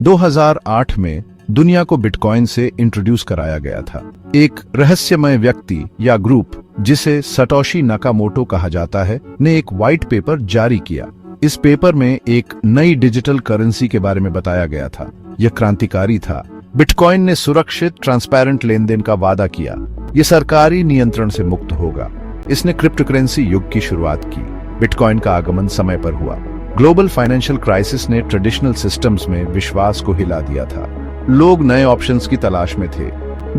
2008 में दुनिया को बिटकॉइन से इंट्रोड्यूस कराया गया था। एक रहस्यमय व्यक्ति या ग्रुप जिसे सटोशी नाकामोटो कहा जाता है ने एक व्हाइट पेपर जारी किया। इस पेपर में एक नई डिजिटल करेंसी के बारे में बताया गया था। यह क्रांतिकारी था। बिटकॉइन ने सुरक्षित ट्रांसपेरेंट लेन देन का वादा किया। यह सरकारी नियंत्रण से मुक्त होगा। इसने क्रिप्टोकरेंसी युग की शुरुआत की। बिटकॉइन का आगमन समय पर हुआ। ग्लोबल फाइनेंशियल क्राइसिस ने ट्रेडिशनल सिस्टम्स में विश्वास को हिला दिया था। लोग नए ऑप्शंस की तलाश में थे।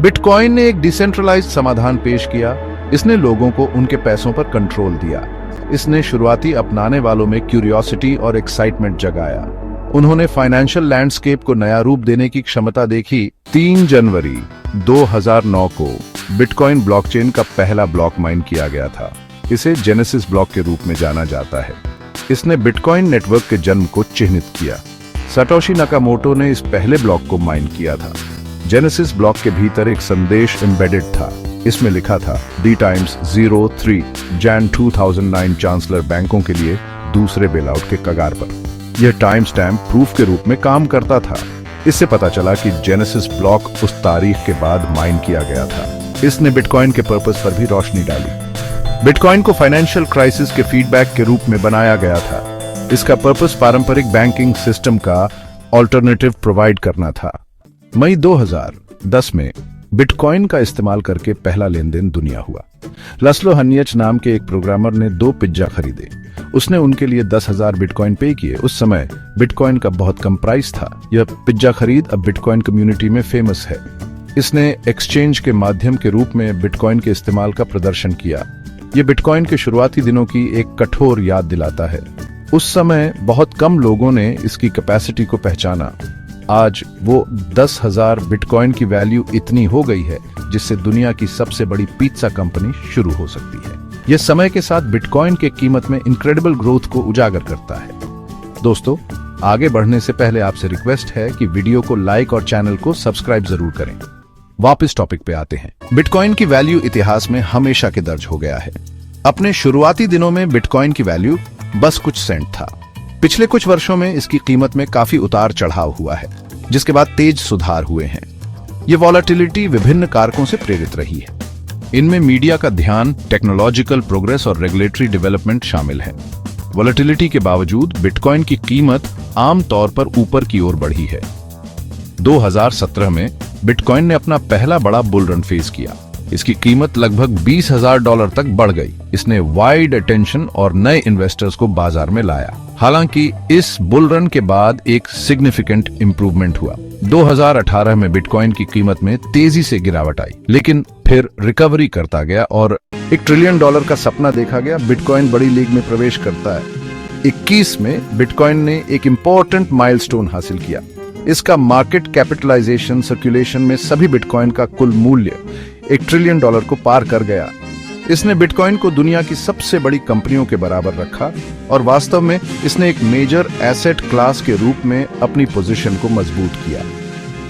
बिटकॉइन ने एक डिसेंट्रलाइज्ड समाधान पेश किया। इसने लोगों को उनके पैसों पर कंट्रोल दिया। इसने शुरुआती अपनाने वालों में क्यूरियोसिटी और एक्साइटमेंट जगाया। उन्होंने फाइनेंशियल लैंडस्केप को नया रूप देने की क्षमता देखी। 3 जनवरी 2009 को बिटकॉइन ब्लॉकचेन का पहला ब्लॉक माइन किया गया था। इसे जेनेसिस ब्लॉक के रूप में जाना जाता है। इसने बिटकॉइन नेटवर्क के जन्म को चिह्नित किया। सटोशी नाकामोटो ने इस पहले ब्लॉक को माइन किया था। जेनेसिस ब्लॉक के भीतर एक संदेश एम्बेडेड था। इसमें लिखा था डी टाइम्स 03 जैन 2009 चांसलर बैंकों के लिए दूसरे बेलआउट के कगार पर। यह टाइम स्टैम्प प्रूफ के रूप में काम करता था। इससे पता चला कि जेनेसिस ब्लॉक उस तारीख के बाद माइन किया गया था। इसने बिटकॉइन के पर्पस पर भी रोशनी डाली। बिटकॉइन को फाइनेंशियल क्राइसिस के फीडबैक के रूप में बनाया गया था। इसका पर्पस पारंपरिक बैंकिंग सिस्टम का ऑल्टरनेटिव प्रोवाइड करना था। मई 2010 में बिटकॉइन का इस्तेमाल करके पहला लेन देन दुनिया हुआ। लस्लो हनियच नाम के एक प्रोग्रामर ने 2 पिज्जा खरीदे। उसने उनके लिए 10,000 बिटकॉइन पे किए। उस समय बिटकॉइन का बहुत कम प्राइस था। यह पिज्जा खरीद अब बिटकॉइन कम्युनिटी में फेमस है। इसने एक्सचेंज के माध्यम के रूप में बिटकॉइन के इस्तेमाल का प्रदर्शन किया। यह बिटकॉइन के शुरुआती दिनों की एक कठोर याद दिलाता है। उस समय बहुत कम लोगों ने इसकी कैपेसिटी को पहचाना। आज वो 10,000 बिटकॉइन की वैल्यू इतनी हो गई है जिससे दुनिया की सबसे बड़ी पिज्जा कंपनी शुरू हो सकती है। यह समय के साथ बिटकॉइन के कीमत में इनक्रेडिबल ग्रोथ को उजागर करता है। दोस्तों, आगे बढ़ने से पहले आपसे रिक्वेस्ट है कि वीडियो को लाइक और चैनल को सब्सक्राइब जरूर करें। वापस टॉपिक पे आते हैं। बिटकॉइन की वैल्यू इतिहास में हमेशा के दर्ज हो गया है। अपने शुरुआती दिनों में बिटकॉइन की वैल्यू बस कुछ सेंट था। पिछले कुछ वर्षों में इसकी कीमत में काफी उतार चढ़ाव हुआ है, जिसके बाद तेज सुधार हुए हैं। ये वॉलेटिलिटी विभिन्न कारकों से प्रेरित रही है। इनमें मीडिया का ध्यान, टेक्नोलॉजिकल प्रोग्रेस और रेगुलेटरी डेवलपमेंट शामिल है। वॉलेटिलिटी के बावजूद बिटकॉइन की कीमत आम तौर पर ऊपर की ओर बढ़ी है। 2017 में बिटकॉइन ने अपना पहला बड़ा बुल रन फेस किया। इसकी कीमत लगभग $20,000 तक बढ़ गई। इसने वाइड अटेंशन और नए इन्वेस्टर्स को बाजार में लाया। हालांकि इस बुल रन के बाद एक सिग्निफिकेंट इंप्रूवमेंट हुआ। 2018 में बिटकॉइन की कीमत में तेजी से गिरावट आई, लेकिन फिर रिकवरी करता गया और $1 ट्रिलियन का सपना देखा गया। बिटकॉइन बड़ी लीग में प्रवेश करता है। 21 में बिटकॉइन ने एक इंपॉर्टेंट माइलस्टोन हासिल किया। इसका मार्केट कैपिटलाइजेशन सर्कुलेशन में सभी बिटकॉइन का कुल मूल्य $1 ट्रिलियन को पार कर गया। इसने बिटकॉइन को दुनिया की सबसे बड़ी कंपनियों के बराबर रखा और वास्तव में इसने एक मेजर एसेट क्लास के रूप में अपनी पोजीशन को मजबूत किया।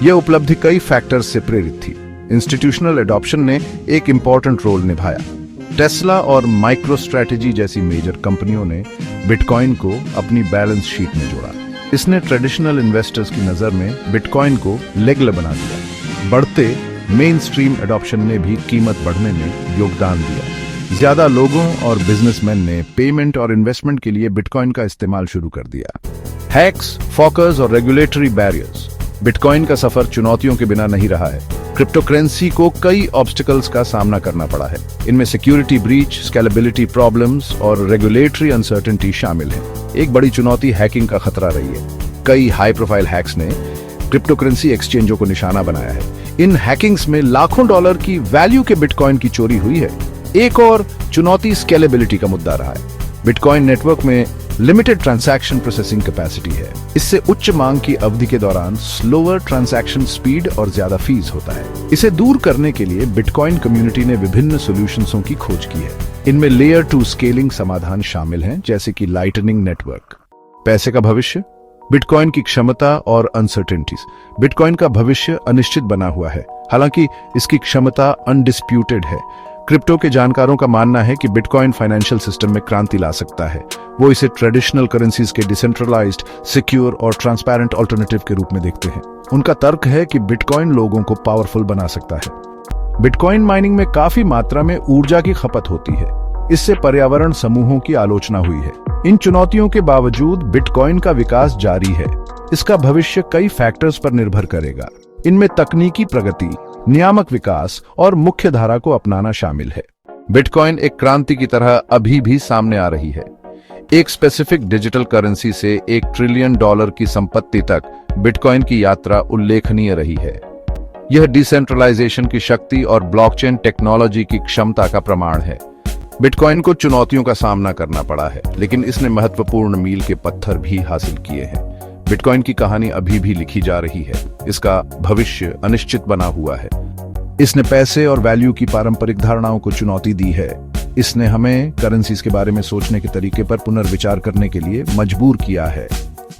यह उपलब्धि कई फैक्टर्स से प्रेरित थी। इंस्टीट्यूशनल एडॉप्शन ने एक इंपॉर्टेंट रोल निभाया। टेस्ला और माइक्रोस्ट्रेटेजी जैसी मेजर कंपनियों ने बिटकॉइन को अपनी बैलेंस शीट में जोड़ा। इसने ट्रेडिशनल इन्वेस्टर्स की नजर में बिटकॉइन को लेगल बना दिया। बढ़ते मेन स्ट्रीम एडॉप्शन ने भी कीमत बढ़ने में योगदान दिया। ज्यादा लोगों और बिजनेसमैन ने पेमेंट और इन्वेस्टमेंट के लिए बिटकॉइन का इस्तेमाल शुरू कर दिया। हैक्स, फॉकर्स और रेगुलेटरी बैरियर्स। बिटकॉइन का सफर चुनौतियों के बिना नहीं रहा है। क्रिप्टोकरेंसी को कई ऑब्स्टिकल्स का सामना करना पड़ा है। इनमें सिक्योरिटी ब्रीच, स्केलेबिलिटी प्रॉब्लम्स और रेगुलेटरी अनसर्टेनिटी शामिल है। एक बड़ी चुनौती हैकिंग का खतरा रही है। कई हाई प्रोफाइल हैक्स ने क्रिप्टोकरेंसी एक्सचेंजों को निशाना बनाया है। इन हैकिंग्स में लाखों डॉलर की वैल्यू के बिटकॉइन की चोरी हुई है। एक और चुनौती स्केलेबिलिटी का मुद्दा रहा है। बिटकॉइन नेटवर्क में लिमिटेड ट्रांजैक्शन प्रोसेसिंग कैपेसिटी है। इससे उच्च मांग की अवधि के दौरान स्लोअर ट्रांजैक्शन स्पीड और ज्यादा फीस होता है। इसे दूर करने के लिए बिटकॉइन कम्युनिटी ने विभिन्न सॉल्यूशंसों की खोज की है। इनमें लेयर 2 स्केलिंग समाधान शामिल हैं, जैसे कि लाइटनिंग नेटवर्क। पैसे का भविष्य, बिटकॉइन की क्षमता और अनसर्टेनिटीज। बिटकॉइन का भविष्य अनिश्चित बना हुआ है, हालांकि इसकी क्षमता अनडिस्प्यूटेड है। क्रिप्टो के जानकारों का मानना है कि बिटकॉइन फाइनेंशियल सिस्टम में क्रांति ला सकता है। वो इसे ट्रेडिशनल करेंसीज के डिसेंट्रलाइज्ड, सिक्योर और ट्रांसपेरेंट अल्टरनेटिव के रूप में देखते हैं। उनका तर्क है कि बिटकॉइन लोगों को पावरफुल बना सकता है। बिटकॉइन माइनिंग में काफी मात्रा में ऊर्जा की खपत होती है। इससे पर्यावरण समूहों की आलोचना हुई है। इन चुनौतियों के बावजूद बिटकॉइन का विकास जारी है। इसका भविष्य कई फैक्टर्स पर निर्भर करेगा। इनमें तकनीकी प्रगति, नियामक विकास और मुख्य धारा को अपनाना शामिल है। बिटकॉइन एक क्रांति की तरह अभी भी सामने आ रही है। एक स्पेसिफिक डिजिटल करेंसी से $1 ट्रिलियन की संपत्ति तक बिटकॉइन की यात्रा उल्लेखनीय रही है। यह डिसेंट्रलाइजेशन की शक्ति और ब्लॉकचेन टेक्नोलॉजी की क्षमता का प्रमाण है। बिटकॉइन को चुनौतियों का सामना करना पड़ा है, लेकिन इसने महत्वपूर्ण मील के पत्थर भी हासिल किए हैं। बिटकॉइन की कहानी अभी भी लिखी जा रही है। इसका भविष्य अनिश्चित बना हुआ है। इसने पैसे और वैल्यू की पारंपरिक धारणाओं को चुनौती दी है। इसने हमें करेंसीज के बारे में सोचने के तरीके पर पुनर्विचार करने के लिए मजबूर किया है।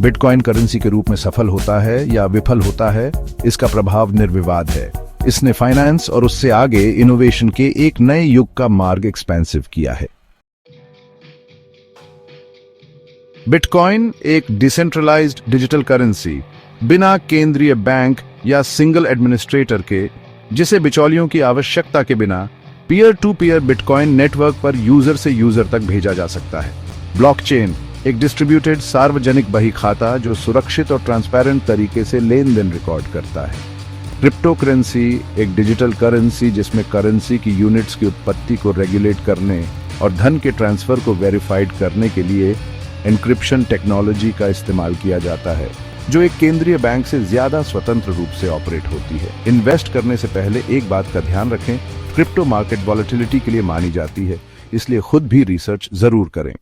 बिटकॉइन करेंसी के रूप में सफल होता है या विफल होता है, इसका प्रभाव निर्विवाद है। इसने फाइनेंस और उससे आगे इनोवेशन के एक नए युग का मार्ग एक्सपेंसिव किया है। बिटकॉइन एक डिसेंट्रलाइज्ड डिजिटल करेंसी, बिना केंद्रीय बैंक या सिंगल एडमिनिस्ट्रेटर के, जिसे बिचौलियों की आवश्यकता के बिना peer to peer bitcoin network पर यूजर से यूजर तक भेजा जा सकता है। ब्लॉकचेन एक डिस्ट्रीब्यूटेड सार्वजनिक बही खाता जो सुरक्षित और ट्रांसपेरेंट तरीके से लेन देन रिकॉर्ड करता है। क्रिप्टो करेंसी एक डिजिटल करेंसी जिसमें करेंसी की यूनिट्स की उत्पत्ति को रेगुलेट करने और धन के ट्रांसफर को वेरीफाइड करने के लिए एन्क्रिप्शन टेक्नोलॉजी का इस्तेमाल किया जाता है, जो एक केंद्रीय बैंक से ज्यादा स्वतंत्र रूप से ऑपरेट होती है। इन्वेस्ट करने से पहले एक बात का ध्यान रखें, क्रिप्टो मार्केट वॉलेटिलिटी के लिए मानी जाती है, इसलिए खुद भी रिसर्च जरूर करें।